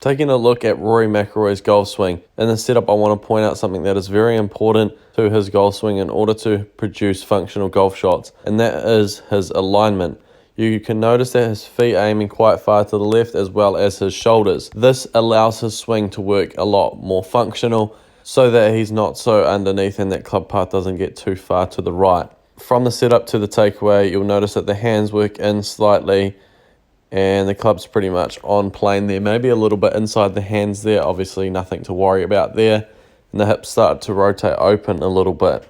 Taking a look at Rory Mcilroy's golf swing. In this setup, I want to point out something that is very important to his golf swing in order to produce functional golf shots, and that is his alignment. You can notice that his feet are aiming quite far to the left as well as his shoulders. This allows his swing to work a lot more functional so that he's not so underneath and that club path doesn't get too far to the right. From the setup to the takeaway, you'll notice that the hands work in slightly and the club's pretty much on plane there, maybe a little bit inside the hands there, obviously nothing to worry about there. And the hips start to rotate open a little bit.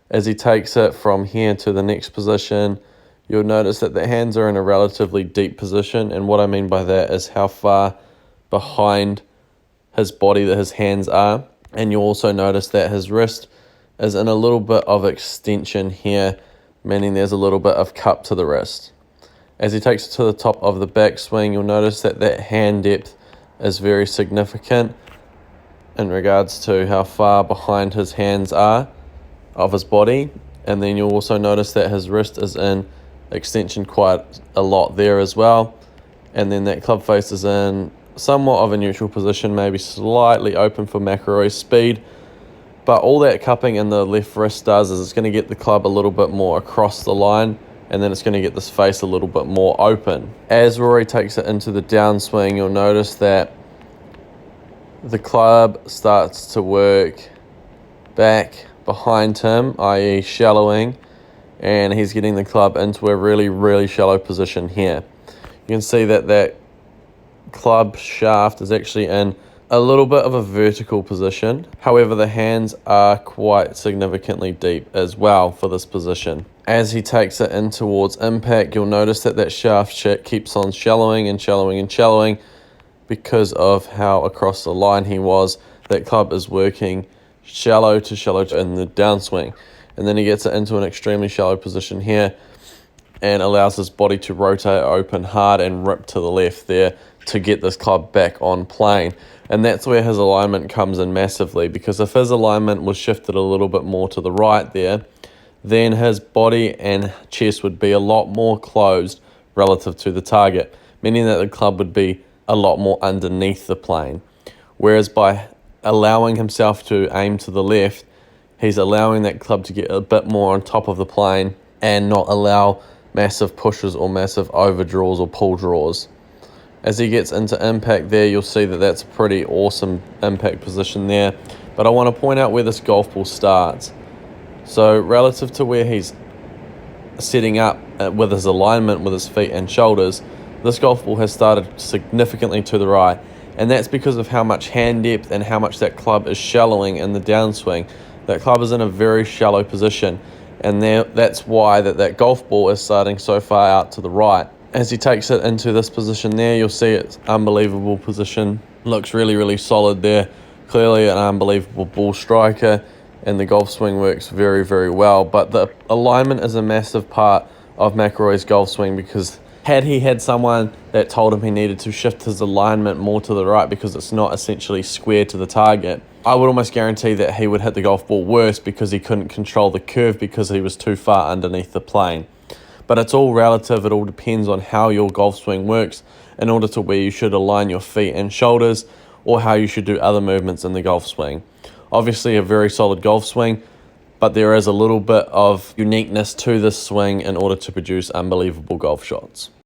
As he takes it from here to the next position, you'll notice that the hands are in a relatively deep position, and what I mean by that is how far behind his body that his hands are. And you'll also notice that his wrist is in a little bit of extension here, meaning there's a little bit of cup to the wrist. As he takes it to the top of the backswing, you'll notice that that hand depth is very significant in regards to how far behind his hands are of his body. And then you'll also notice that his wrist is in extension quite a lot there as well. And then that club face is in somewhat of a neutral position, maybe slightly open for Mcilroy's speed. But all that cupping in the left wrist does is it's going to get the club a little bit more across the line, and then it's going to get this face a little bit more open. As Rory takes it into the downswing, you'll notice that the club starts to work back behind him, i.e. shallowing, and he's getting the club into a really, really shallow position here. You can see that that club shaft is actually in a little bit of a vertical position. However, the hands are quite significantly deep as well for this position. As he takes it in towards impact, you'll notice that that shaft keeps on shallowing and shallowing and shallowing because of how across the line he was. That club is working shallow to shallow in the downswing. And then he gets it into an extremely shallow position here and allows his body to rotate open hard and rip to the left there to get this club back on plane. And that's where his alignment comes in massively, because if his alignment was shifted a little bit more to the right there, then his body and chest would be a lot more closed relative to the target, meaning that the club would be a lot more underneath the plane. Whereas by allowing himself to aim to the left, he's allowing that club to get a bit more on top of the plane and not allow massive pushes or massive overdraws or pull draws. As he gets into impact there, you'll see that that's a pretty awesome impact position there. But I want to point out where this golf ball starts. So relative to where he's setting up with his alignment with his feet and shoulders, this golf ball has started significantly to the right. And that's because of how much hand depth and how much that club is shallowing in the downswing. That club is in a very shallow position. And that's why that golf ball is starting so far out to the right. As he takes it into this position there, you'll see it's unbelievable position. Looks really, really solid there. Clearly an unbelievable ball striker, and the golf swing works very, very well. But the alignment is a massive part of Mcilroy's golf swing, because had he had someone that told him he needed to shift his alignment more to the right because it's not essentially square to the target, I would almost guarantee that he would hit the golf ball worse because he couldn't control the curve because he was too far underneath the plane. But it's all relative. It all depends on how your golf swing works in order to where you should align your feet and shoulders, or how you should do other movements in the golf swing. Obviously a very solid golf swing, but there is a little bit of uniqueness to this swing in order to produce unbelievable golf shots.